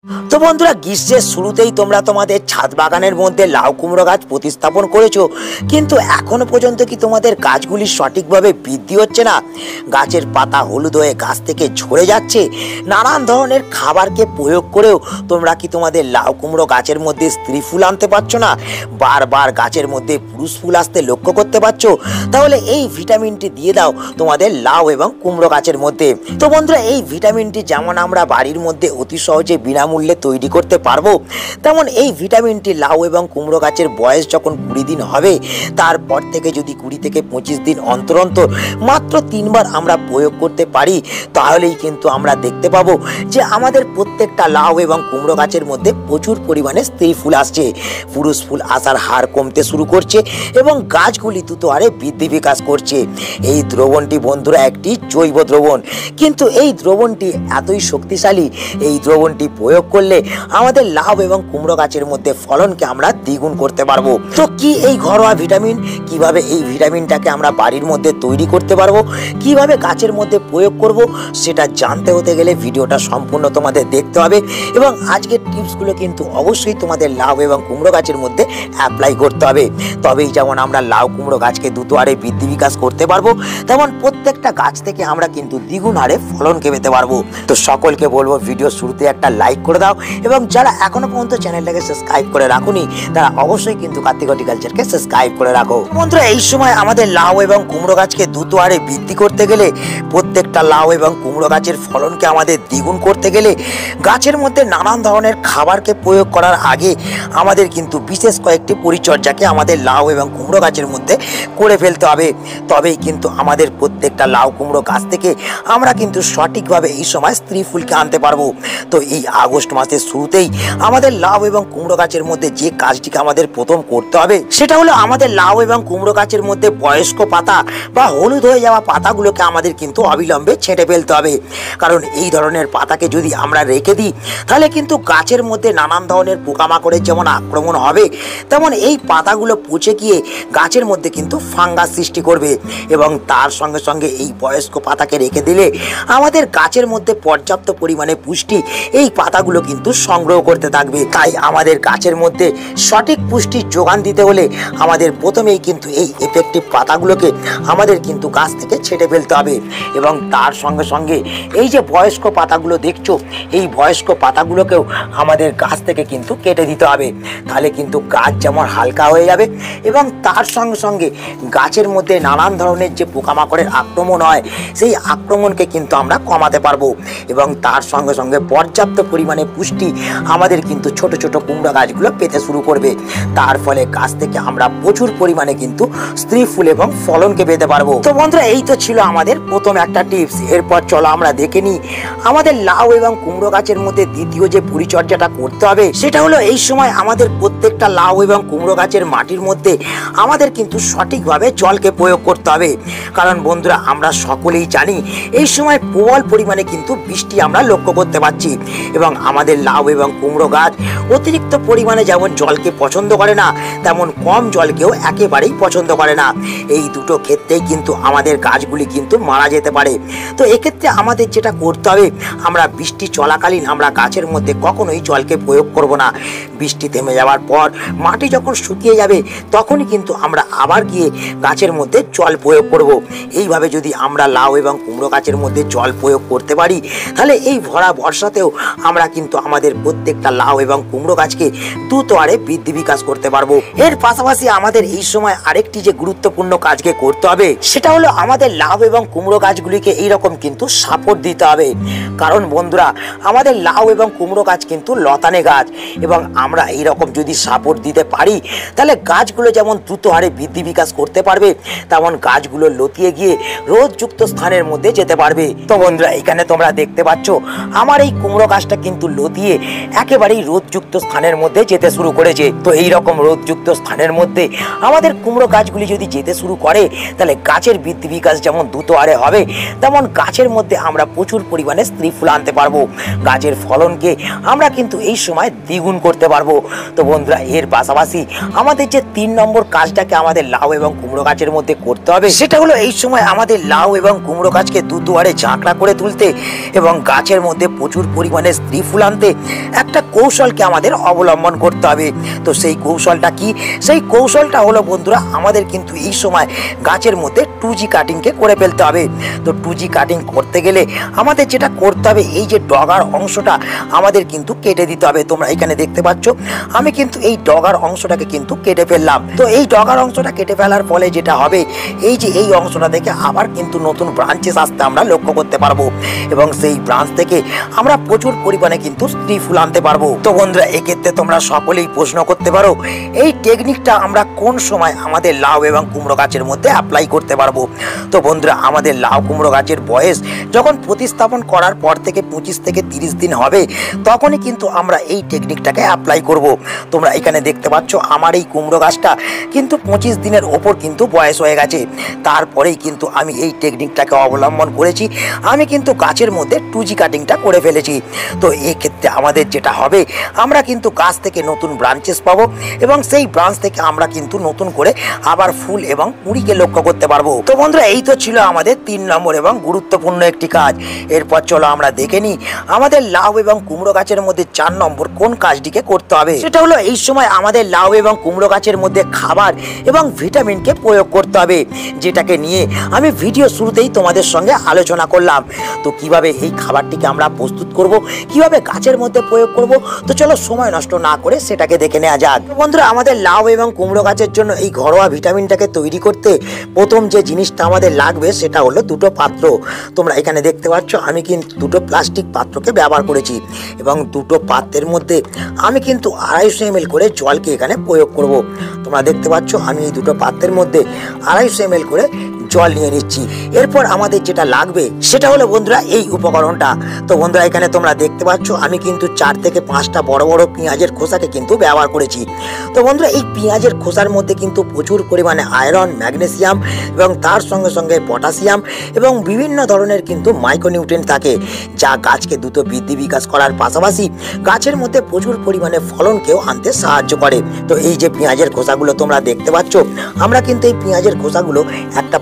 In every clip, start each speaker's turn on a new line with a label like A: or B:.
A: তো বন্ধুরা, গ্রীষ্মের শুরুতেই তোমরা তোমাদের ছাদ বাগানের মধ্যে লাউ কুমড়ো গাছ প্রতিস্থাপন করেছো, কিন্তু এখনো পর্যন্ত কি তোমাদের গাছগুলি সঠিকভাবে বৃদ্ধি হচ্ছে না? গাছের পাতা হলুদ হয়ে গাছ থেকে ঝরে যাচ্ছে। নানান ধরনের খাবারকে প্রয়োগ করেও তোমরা কি তোমাদের লাউ কুমড়ো গাছের মধ্যে স্ত্রী ফুল আনতে পারছো না? বারবার গাছের মধ্যে পুরুষ ফুল আসতে লক্ষ্য করতে পারছো? তাহলে এই ভিটামিনটি দিয়ে দাও তোমাদের লাউ এবং কুমড়ো গাছের মধ্যে। তো বন্ধুরা, এই ভিটামিনটি যেমন আমরা বাড়ির মধ্যে অতি সহজে বিনামূল্যে তৈরি করতে পারবো, তেমন এই ভিটামিনটি লাউ এবং কুমড়ো গাছের বয়স যখন 20 দিন হবে, তারপর থেকে যদি 20 থেকে 25 দিন অন্তর অন্তর মাত্র 3 বার আমরা প্রয়োগ করতে পারি, তাহলেই কিন্তু আমরা দেখতে পাবো যে আমাদের প্রত্যেকটা লাউ এবং কুমড়ো গাছের মধ্যে প্রচুর পরিমাণে স্ত্রী ফুল আসছে, পুরুষ ফুল আসার হার কমতে শুরু করছে এবং গাছগুলি দ্রুত হারে বৃদ্ধি বিকাশ করছে। এই দ্রবণটি বন্ধুরা একটি জৈব দ্রবণ, কিন্তু এই দ্রবণটি এতই শক্তিশালী, এই দ্রবণটি প্রয়োগ করলে আমাদের লাউ এবং কুমড়ো গাছের মধ্যে ফলনকে আমরা দ্বিগুণ করতে পারবো। তো কি এই ঘরোয়া ভিটামিন, কিভাবে এই ভিটামিনটাকে আমরা বাড়ির মধ্যে তৈরি করতে পারবো, কিভাবে গাছের মধ্যে প্রয়োগ করব, সেটা জানতে হতে গেলে ভিডিওটা সম্পূর্ণ তোমাদের দেখতে হবে এবং আজকের টিপসগুলো কিন্তু অবশ্যই তোমাদের লাউ এবং কুমড়ো গাছের মধ্যে অ্যাপ্লাই করতে হবে। তবেই যেমন আমরা লাউ কুমড়ো গাছকে দ্রুত হারে বৃদ্ধি বিকাশ করতে পারবো, তেমন প্রত্যেকটা গাছ থেকে আমরা কিন্তু দ্বিগুণ হারে ফলনকে পেতে পারবো। তো সকলকে বলবো ভিডিও শুরুতে একটা লাইক করে দাও এবং যারা এখনো পর্যন্ত চ্যানেলটাকে সাবস্ক্রাইব করে রাখুনি তারা অবশ্যই কিন্তু কার্তিক হর্টিকালচারকে সাবস্ক্রাইব করে রাখো। বন্ধুরা, এই সময় আমাদের লাউ এবং কুমড়ো গাছকে দ্রুত হারে বৃদ্ধি করতে গেলে, প্রত্যেকটা লাউ এবং কুমড়ো গাছের ফলনকে আমাদের দ্বিগুণ করতে গেলে গাছের মধ্যে নানান ধরনের খাবারকে প্রয়োগ করার আগে আমাদের কিন্তু বিশেষ কয়েকটি পরিচর্যাকে আমাদের লাউ এবং কুমড়ো গাছের মধ্যে করে ফেলতে হবে। তবেই কিন্তু আমাদের প্রত্যেকটা লাউ কুমড়ো গাছ থেকে আমরা কিন্তু সঠিকভাবে এই সময় স্ত্রী ফুলকে আনতে পারবো। তো এই আগস্ট মাসের শুরুতেই আমাদের লাউ এবং কুমড়ো গাছের মধ্যে যে কাজটিকে আমাদের প্রথম করতে হবে, সেটা হলো আমাদের লাউ এবং কুমড়ো গাছের মধ্যে বয়স্ক পাতা বা হলুদ হয়ে যাওয়া পাতাগুলোকে আমাদের কিন্তু অবিলম্বে ছেঁটে ফেলতে হবে। কারণ এই ধরনের পাতাকে যদি আমরা রেখে দিই, তাহলে কিন্তু গাছের মধ্যে নানান ধরনের পোকামাকড়ের যেমন আক্রমণ হবে, তেমন এই পাতাগুলো পচে গিয়ে গাছের মধ্যে কিন্তু ফাঙ্গাস সৃষ্টি করবে এবং তার সঙ্গে সঙ্গে এই বয়স্ক পাতাকে রেখে দিলে আমাদের গাছের মধ্যে পর্যাপ্ত পরিমাণে পুষ্টি এই পাতাগুলো কিন্তু সংগ্রহ করতে থাকবে। তাই আমাদের গাছের মধ্যে সঠিক পুষ্টির যোগান দিতে হলে আমাদের প্রথমেই কিন্তু এই এফেক্টিভ পাতাগুলোকে আমাদের কিন্তু গাছ থেকে ছেঁটে ফেলতে হবে এবং তার সঙ্গে সঙ্গে এই যে বয়স্ক পাতাগুলো দেখছো, এই বয়স্ক পাতাগুলোকেও আমাদের গাছ থেকে কিন্তু কেটে দিতে হবে। তাহলে কিন্তু গাছ যেমন হালকা হয়ে যাবে এবং তার সঙ্গে সঙ্গে গাছের মধ্যে নানান ধরনের যে পোকামাকড়ের আক্রমণ হয়, সেই আক্রমণকে কিন্তু আমরা কমাতে পারবো এবং তার সঙ্গে সঙ্গে পর্যাপ্ত পরিমাণে পুষ্টি আমাদের কিন্তু ছোট ছোট কুমড়া গাছগুলো পেতে শুরু করবে। তার ফলে গাছ থেকে আমরা প্রচুর পরিমাণে কিন্তু স্ত্রী ফুল এবং ফলনকে পেতে পারবো। তো বন্ধুরা, এই তো ছিল আমাদের প্রথম একটা টিপস। এরপর চলো আমরা দেখে নিই আমাদের লাউ এবং কুমড়ো গাছের মধ্যে দ্বিতীয় যে পরিচর্যাটা করতে হবে, সেটা হলো এই সময় আমাদের প্রত্যেকটা লাউ এবং কুমড়ো গাছের মাটির মধ্যে আমাদের কিন্তু সঠিকভাবে জলকে প্রয়োগ করতে হবে। কারণ বন্ধুরা, আমরা সকলেই জানি এই সময় প্রবল পরিমাণে কিন্তু বৃষ্টি আমরা লক্ষ্য করতে পারছি এবং আমাদের লাউ এবং কুমড়ো গাছ অতিরিক্ত পরিমাণে যেমন জলকে পছন্দ করে না, তেমন কম জলকেও একেবারেই পছন্দ করে না। এই দুটো ক্ষেত্রেই কিন্তু আমাদের গাছগুলি কিন্তু মারা যেতে পারে। তো এক্ষেত্রে আমাদের যেটা করতে হবে, আমরা বৃষ্টি চলাকালীন আমরা গাছের মধ্যে কখনোই জলকে প্রয়োগ করব না। বৃষ্টি থেমে যাওয়ার পর মাটি যখন শুকিয়ে যাবে, তখনই কিন্তু আমরা আবার গিয়ে গাছের মধ্যে জল প্রয়োগ করব। এইভাবে যদি আমরা লাউ এবং কুমড়ো গাছের মধ্যে জল প্রয়োগ করতে পারি, তাহলে এই ভরা বর্ষাতেও আমরা কিন্তু আমাদের প্রত্যেকটা লাউ এবং কুমড়ো গাছকে দ্রুত হারে বৃদ্ধি বিকাশ করতে পারবো। এর পাশাপাশি আমাদের এই সময় আরেকটি যে গুরুত্বপূর্ণ কাজকে করতে হবে, সেটা হলো আমাদের লাউ এবং কুমড়ো গাছগুলিকে এইরকম কিন্তু সাপোর্ট দিতে হবে। কারণ বন্ধুরা, আমাদের লাউ এবং কুমড়ো গাছ কিন্তু লতানে গাছ এবং আমরা এইরকম যদি সাপোর্ট দিতে পারি, তাহলে গাছগুলো যেমন দ্রুত হারে বৃদ্ধি বিকাশ করতে পারবে, তেমন গাছগুলো লতিয়ে গিয়ে রোদযুক্ত স্থানের মধ্যে যেতে পারবে। তো বন্ধুরা, এখানে তোমরা দেখতে পাচ্ছ আমার এই কুমড়ো গাছটা কিন্তু লতিয়ে একেবারেই রোদযুক্ত স্থানের মধ্যে যেতে শুরু করেছে। তো এই রকম রোদযুক্ত স্থানের মধ্যে আমাদের কুমড়ো গাছগুলি যদি যেতে শুরু করে, তাহলে গাছের বৃদ্ধি বিকাশ যেমন দ্রুত হারে হবে, তেমন গাছের মধ্যে আমরা প্রচুর পরিমাণে স্ত্রী ফুল আনতে পারবো। গাছের ফলনকে আমরা কিন্তু এই সময় দ্বিগুণ করতে পারবো। তো বন্ধুরা, এর পাশাপাশি আমাদের যে 3 নম্বর কাজটাকে আমাদের লাউ এবং কুমড়ো গাছের মধ্যে করতে হবে, সেটা হলো এই সময় আমাদের লাউ এবং কুমড়ো গাছকে দ্রুত হারে ঝাঁকড়া করে তুলতে এবং গাছের মধ্যে প্রচুর পরিমাণে স্ত্রী ফুল আনতে একটা কৌশলকে আমাদের অবলম্বন করতে হবে। তো সেই কৌশলটা কি? সেই কৌশলটা হলো বন্ধুরা, আমাদের কিন্তু এই সময় গাছের মধ্যে 2G কাটিংকে করে ফেলতে হবে। তো 2G কাটিং করতে গেলে আমাদের যেটা করতে হবে, এই যে ডগার অংশটা আমাদের কিন্তু কেটে দিতে হবে। তোমরা এখানে দেখতে পাচ্ছ আমি কিন্তু এই ডগার অংশটাকে কিন্তু কেটে ফেললাম। তো এই ডগার অংশটা কেটে ফেলার ফলে যেটা হবে, এই যে এই অংশটা থেকে আবার কিন্তু নতুন ব্রাঞ্চেস আসতে আমরা লক্ষ্য করতে পারবো এবং সেই ব্রাঞ্চ থেকে আমরা প্রচুর পরিমাণে কিন্তু স্ত্রী ফুল আনতে পারবো। তো বন্ধুরা, এক্ষেত্রে তোমরা সকলেই প্রশ্ন করতে পারো, এই টেকনিকটা আমরা কোন সময় আমাদের লাউ এবং কুমড়ো গাছের মধ্যে অ্যাপ্লাই করতে পারবো? তো বন্ধুরা, আমাদের লাউ কুমড়ো গাছের বয়স যখন প্রতিস্থাপন করার পর থেকে 25 থেকে 30 দিন হবে, তখনই কিন্তু আমরা এই টেকনিকটাকে অ্যাপ্লাই করব। তোমরা এখানে দেখতে পাচ্ছ আমার এই কুমড়ো গাছটা কিন্তু 25 দিনের ওপর কিন্তু বয়স হয়ে গেছে। তারপরেই কিন্তু আমি এই টেকনিকটাকে অবলম্বন করেছি, আমি কিন্তু গাছের মধ্যে 2G কাটিংটা করে ফেলেছি। তো এই ক্ষেত্রে আমাদের যেটা হবে, আমরা কিন্তু গাছ থেকে নতুন ব্রাঞ্চেস পাবো এবং সেই ব্রাঞ্চ থেকে আমরা কিন্তু নতুন করে আবার ফুল এবং কুঁড়িকে লক্ষ্য করতে পারবো। তো বন্ধুরা, এই তো ছিল আমাদের 3 নম্বর এবং গুরুত্বপূর্ণ একটি কাজ। এরপর চলো আমরা দেখে নিই আমাদের লাউ এবং কুমড়ো গাছের মধ্যে 4 নম্বর কোন কাজটিকে করতে হবে। সেটা হলো এই সময় আমাদের লাউ এবং কুমড়ো গাছের মধ্যে খাবার এবং ভিটামিনকে প্রয়োগ করতে হবে, যেটাকে নিয়ে আমি ভিডিও শুরুতেই তোমাদের সঙ্গে আলোচনা করলাম। তো কিভাবে এই খাবারটিকে আমরা প্রস্তুত করব, কিভাবে গাছের মধ্যে প্রয়োগ করব, তো চলো সময় নষ্ট না করে সেটাকে দেখে নেওয়া যাক। বন্ধুরা, আমাদের লাউ এবং কুমড়ো গাছের জন্য এই ঘরোয়া ভিটামিনটাকে তৈরি করতে প্রথম যে জিনিসটা আমাদের লাগবে সেটা হলো 2টো পাত্র। তোমরা এখানে দেখতে পাচ্ছ আমি কিন্তু 2টো প্লাস্টিক পাত্রকে ব্যবহার করেছি এবং 2টো পাত্রের মধ্যে আমি কিন্তু 250 ml করে জলকে এখানে প্রয়োগ করব। তোমরা দেখতে পাচ্ছ আমি এই 2টো পাত্রের মধ্যে 250 ml করে জল নিয়ে নিচ্ছি। এরপর আমাদের যেটা লাগবে সেটা হলো বন্ধুরা এই উপকরণটা। তো বন্ধুরা, এখানে তোমরা দেখতে পাচ্ছ আমি কিন্তু 4 থেকে 5টা বড় বড় পেঁয়াজের খোসাকে কিন্তু ব্যবহার করেছি। তো বন্ধুরা, এই পেঁয়াজের খোসার মধ্যে কিন্তু প্রচুর পরিমাণে আয়রন, ম্যাগনেসিয়াম এবং তার সঙ্গে সঙ্গে পটাশিয়াম এবং বিভিন্ন ধরনের কিন্তু মাইক্রোনিউট্রিয়েন্ট থাকে, যা গাছকে দ্রুত বৃদ্ধি বিকাশ করার পাশাপাশি গাছের মধ্যে প্রচুর পরিমাণে ফলনকেও আনতে সাহায্য করে। তো এই যে পেঁয়াজের খোসাগুলো তোমরা দেখতে পাচ্ছ, আমরা কিন্তু এই পেঁয়াজের খোসাগুলো একটা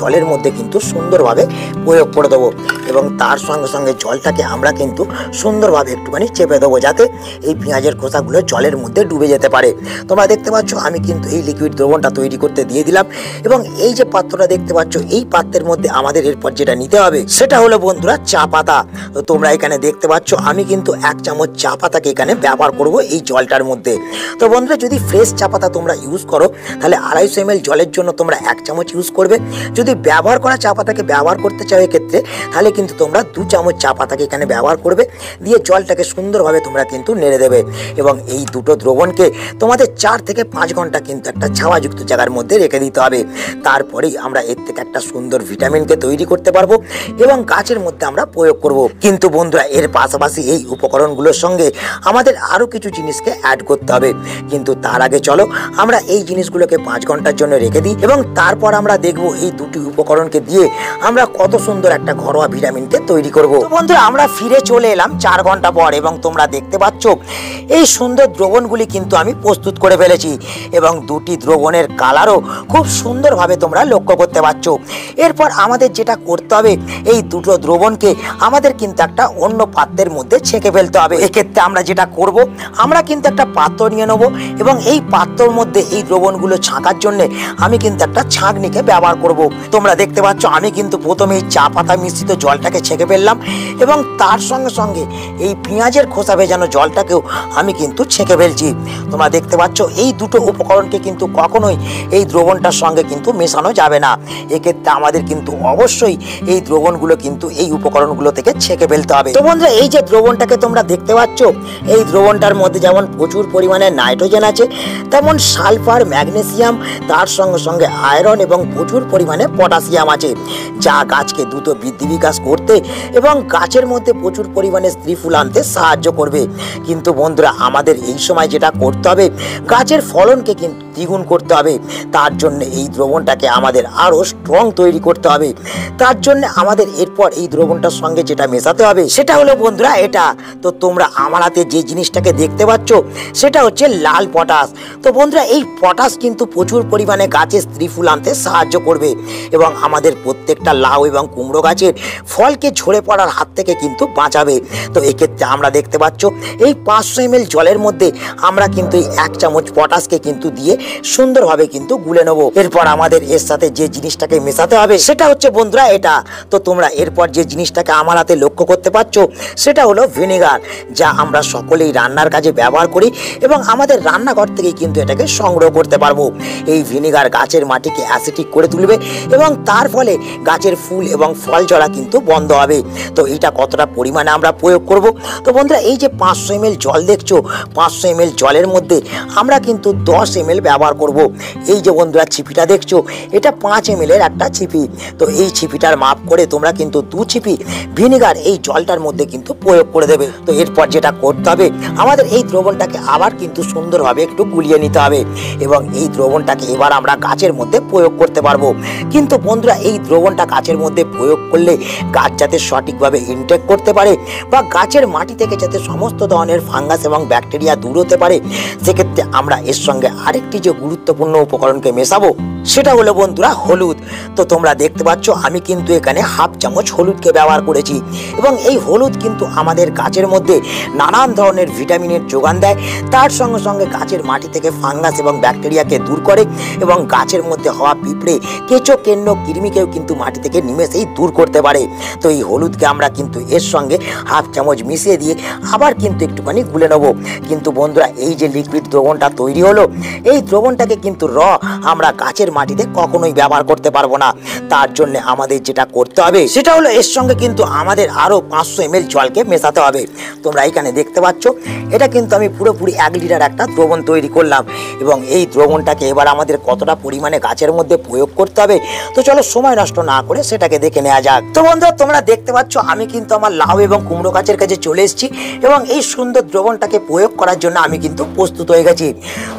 A: জলের মধ্যে কিন্তু সুন্দরভাবে প্রয়োগ করে দেবো এবং তার সঙ্গে সঙ্গে জলটাকে আমরা কিন্তু সুন্দরভাবে একটুখানি চেপে দেবো, যাতে এই পেঁয়াজের খোসাগুলো জলের মধ্যে ডুবে যেতে পারে। তোমরা দেখতে পাচ্ছ আমি কিন্তু এই লিকুইড দ্রবণটা তৈরি করতে দিয়ে দিলাম এবং এই যে পাত্রটা দেখতে পাচ্ছ, এই পাত্রের মধ্যে আমাদের এরপর যেটা নিতে হবে সেটা হলো বন্ধুরা চা পাতা। তো তোমরা এখানে দেখতে পাচ্ছ আমি কিন্তু 1 চামচ চা পাতাকে এখানে ব্যবহার করব এই জলটার মধ্যে। তো বন্ধুরা, যদি ফ্রেশ চা পাতা তোমরা ইউজ করো তাহলে 250 ml জলের জন্য তোমরা 1 চামচ ইউজ করবে। যদি ব্যবহার করা চা পাতাকে ব্যবহার করতে চাও এক্ষেত্রে, তাহলে কিন্তু তোমরা 2 চামচ চা পাতাকে এখানে ব্যবহার করবে, দিয়ে জলটাকে সুন্দরভাবে তোমরা কিন্তু নেড়ে দেবে এবং এই 2টো দ্রবণকে তোমাদের 4 থেকে 5 ঘন্টা কিন্তু একটা ছাওয়াযুক্ত জায়গার মধ্যে রেখে দিতে হবে। তারপরেই আমরা এর থেকে একটা সুন্দর ভিটামিনকে তৈরি করতে পারবো এবং গাছের মধ্যে আমরা প্রয়োগ করব। কিন্তু বন্ধুরা, এর পাশাপাশি এই উপকরণগুলোর সঙ্গে আমাদের আরও কিছু জিনিসকে অ্যাড করতে হবে। কিন্তু তার আগে চলো আমরা এই জিনিসগুলোকে 5 ঘন্টার জন্য রেখে দিই এবং তারপর আমরা দেখব এই 2টি উপকরণকে দিয়ে আমরা কত সুন্দর একটা ঘরোয়া ভিটামিনকে তৈরি করব। বন্ধুরা, আমরা ফিরে চলে এলাম 4 ঘন্টা পর এবং তোমরা দেখতে পাচ্ছ এই সুন্দর দ্রবণগুলি কিন্তু আমি প্রস্তুত করে ফেলেছি এবং 2টি দ্রবণের কালারও খুব সুন্দরভাবে তোমরা লক্ষ্য করতে পারছো। এরপর আমাদের যেটা করতে হবে, এই 2টো দ্রবণকে আমাদের কিন্তু একটা অন্য পাত্রের মধ্যে ছেঁকে ফেলতে হবে। এক্ষেত্রে আমরা যেটা করব, আমরা কিন্তু একটা পাত্র নিয়ে নেব এবং এই পাত্রের মধ্যে এই দ্রবণগুলো ছাঁকার জন্য আমি কিন্তু একটা ছাঁকনিকে ব্যবহার করব। তোমরা দেখতে পাচ্ছ আমি কিন্তু প্রথমে এই চা পাতা মিশ্রিত জলটাকে ছেঁকে ফেললাম এবং তার সঙ্গে সঙ্গে এই পেঁয়াজের খোসা ভেজানো জলটাকেও আমি কিন্তু ছেঁকে ফেলছি। তোমরা দেখতে পাচ্ছ এই 2টো উপকরণকে কিন্তু কখনোই এই দ্রবণটার সঙ্গে কিন্তু মেশানো যাবে না। এক্ষেত্রে আমাদের কিন্তু অবশ্যই এই দ্রবণগুলো কিন্তু এই উপকরণগুলো থেকে ছেঁকে ফেলতে হবে। তো বন্ধুরা, এই যে দ্রবণটাকে তোমরা দেখতে পাচ্ছ, এই দ্রবণটার মধ্যে যেমন প্রচুর পরিমাণে নাইট্রোজেন আছে, তেমন সালফার, ম্যাগনেসিয়াম, তার সঙ্গে সঙ্গে আয়রন এবং প্রচুর পরিমাণে পটাশিয়াম আছে, যা গাছকে দ্রুত বৃদ্ধি বিকাশ করতে এবং গাছের মধ্যে প্রচুর পরিমাণে স্ত্রী ফুল আনতে সাহায্য করবে। কিন্তু বন্ধুরা, আমাদের এই সময় যেটা করতে হবে, গাছের ফলনকে কিন্তু দ্বিগুণ করতে হবে। তার জন্য এই দ্রবণটাকে আমাদের আরও স্ট্রং তৈরি করতে হবে। তার জন্য আমাদের এরপর এই দ্রবণটার সঙ্গে যেটা মেশাতে হবে সেটা হলো বন্ধুরা এটা। তো তোমরা আমার হাতে যে জিনিসটাকে দেখতে পাচ্ছ সেটা হচ্ছে লাল পটাশ। তো বন্ধুরা, এই পটাশ কিন্তু প্রচুর পরিমাণে গাছের স্ত্রী ফুল আনতে সাহায্য করবে। এবং আমাদের প্রত্যেকটা লাউ এবং কুমড়ো গাছের ফলকে ঝরে পড়ার হাত থেকে কিন্তু বাঁচাবে। তো এক্ষেত্রে আমরা দেখতে পাচ্ছ এই 500 ml জলের মধ্যে আমরা কিন্তু এই 1 চামচ পটাশকে কিন্তু দিয়ে সুন্দরভাবে কিন্তু গুলে নেব। এরপর আমাদের এর সাথে যে জিনিসটাকে মেশাতে হবে সেটা হচ্ছে বন্ধুরা এটা। তো তোমরা এরপর যে জিনিসটাকে আমার হাতে লক্ষ্য করতে পারছো সেটা হলো ভিনেগার, যা আমরা সকলেই রান্নার কাজে ব্যবহার করি এবং আমাদের রান্নাঘর থেকেই কিন্তু এটাকে সংগ্রহ করতে পারবো। এই ভিনেগার গাছের মাটিকে অ্যাসিডিক করে তুলবে এবং তার ফলে গাছের ফুল এবং ফল ঝরা কিন্তু বন্ধ হবে। তো এটা কতটা পরিমাণে আমরা প্রয়োগ করব? তো বন্ধুরা এই যে 500 ml জল দেখছো, 500 ml জলের মধ্যে আমরা কিন্তু 10 ml ব্যবহার করব। এই যে বন্ধুরা ছিপিটা দেখছো, এটা 5 ml এর একটা ছিপি। তো এই ছিপিটার মাপ করে তোমরা কিন্তু 2 ছিপি ভিনেগার এই জলটার মধ্যে কিন্তু প্রয়োগ করে দেবে। তো এরপর যেটা করতে হবে, আমাদের এই দ্রবণটাকে আবার কিন্তু সুন্দরভাবে একটু গুলিয়ে নিতে হবে এবং এই দ্রবণটাকে এবার আমরা গাছের মধ্যে প্রয়োগ করতে পারবো। কিন্তু বন্ধুরা এই দ্রবণটা গাছের মধ্যে প্রয়োগ করলে গাছ যাতে সঠিকভাবে ইনটেক করতে পারে বা গাছের মাটি থেকে যাতে সমস্ত ধরনের ফাঙ্গাস এবং ব্যাকটেরিয়া দূর হতে পারে, সেক্ষেত্রে আমরা এর সঙ্গে আরেকটি যে গুরুত্বপূর্ণ উপকরণকে মেশাবো সেটা হলো বন্ধুরা হলুদ। তো তোমরা দেখতে পাচ্ছ আমি কিন্তু এখানে 1/2 চামচ হলুদকে ব্যবহার করেছি এবং এই হলুদ কিন্তু আমাদের গাছের মধ্যে নানান ধরনের ভিটামিনের যোগান দেয়, তার সঙ্গে সঙ্গে গাছের মাটি থেকে ফাঙ্গাস এবং ব্যাকটেরিয়াকে দূর করে এবং গাছের মধ্যে হওয়া পিঁপড়ে, কেঁচো, কেন্ন, কৃমিকেও কিন্তু মাটি থেকে নিমেষেই দূর করতে পারে। তো এই হলুদকে আমরা কিন্তু এর সঙ্গে 1/2 চামচ মিশিয়ে দিয়ে আবার কিন্তু একটুখানি গুলে নেব। কিন্তু বন্ধুরা এই যে লিকুইড দ্রবণটা তৈরি হলো, এই দ্রবণটাকে কিন্তু আমরা গাছের মাটিতে কখনোই ব্যবহার করতে পারবো না। তার জন্য আমাদের যেটা করতে হবে সেটা হলো এর সঙ্গে কিন্তু আমাদের আরো 500 ml জলকে মেশাতে হবে। তোমরা এখানে দেখতে পাচ্ছ এটা কিন্তু আমি পুরোপুরি 1 লিটার একটা দ্রবণ তৈরি করলাম এবং এই দ্রবণটাকে এবার আমাদের কতটা পরিমাণে গাছের মধ্যে প্রয়োগ করতে হবে, তো চলো সময় নষ্ট না করে সেটাকে দেখে নেওয়া যাক। তো বন্ধুরা তোমরা দেখতে পাচ্ছ আমি কিন্তু আমার লাউ এবং কুমড়ো গাছের কাছে চলে এসেছি এবং এই সুন্দর দ্রবণটাকে প্রয়োগ করার জন্য আমি কিন্তু প্রস্তুত হয়ে গেছি।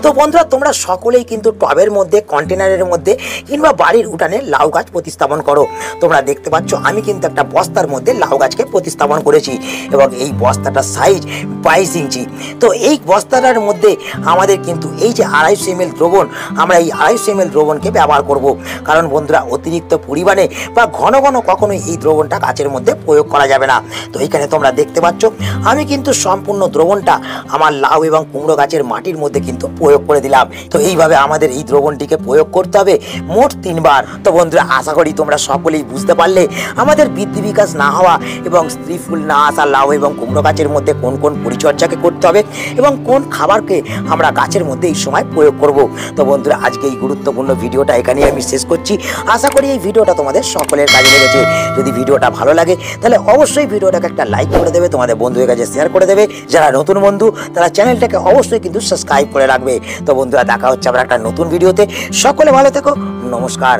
A: তো বন্ধুরা তোমরা সকলেই কিন্তু টবের মধ্যে, কন্টেনারের মধ্যে কিংবা বাড়ির উঠানে লাউ গাছ প্রতিস্থাপন করো। তোমরা দেখতে পাচ্ছ আমি কিন্তু একটা বস্তার মধ্যে লাউ গাছকে প্রতিস্থাপন করেছি এবং এই বস্তাটার সাইজ 22 ইঞ্চি। তো এই বস্তাটার মধ্যে আমাদের কিন্তু এই যে 250 ml দ্রবণ, আমরা এই 250 ml দ্রবণকে ব্যবহার করব। কারণ বন্ধুরা অতিরিক্ত পরিমাণে বা ঘন ঘন কখনোই এই দ্রবণটা গাছের মধ্যে প্রয়োগ করা যাবে না। তো এখানে তোমরা দেখতে পাচ্ছ আমি কিন্তু সম্পূর্ণ দ্রবণটা আমার লাউ এবং কুমড়ো গাছের মাটির মধ্যে কিন্তু প্রয়োগ করে দিলাম। তো এইভাবে আমাদের এই দ্রবণটিকে প্রয়োগ করতে হবে মোট 3 বার। তো বন্ধুরা আশা করি তোমরা সকলেই বুঝতে পারলে আমাদের বৃদ্ধি বিকাশ না হওয়া এবং স্ত্রী ফুল না আসা লাউ এবং কুমড়ো গাছের মধ্যে কোন কোন পরিচর্যাকে করতে হবে এবং কোন খাবারকে আমরা গাছের মধ্যে এই সময় প্রয়োগ করব। তো বন্ধুরা আজকে এই গুরুত্বপূর্ণ ভিডিওটা এখানেই আমি শেষ করছি। আশা করি এই ভিডিওটা তোমাদের সকলের কাজে লেগেছে। যদি ভিডিওটা ভালো লাগে তাহলে অবশ্যই ভিডিওটাকে একটা লাইক করে দেবে, তোমাদের বন্ধুদের কাছে শেয়ার করে দেবে। যারা নতুন বন্ধু তারা চ্যানেলটাকে অবশ্যই কিন্তু সাবস্ক্রাইব করে রাখবে। তো বন্ধুরা দেখা হচ্ছে আবার একটা নতুন ভিডিওতে। সকলে ভালো থেকো, নমস্কার।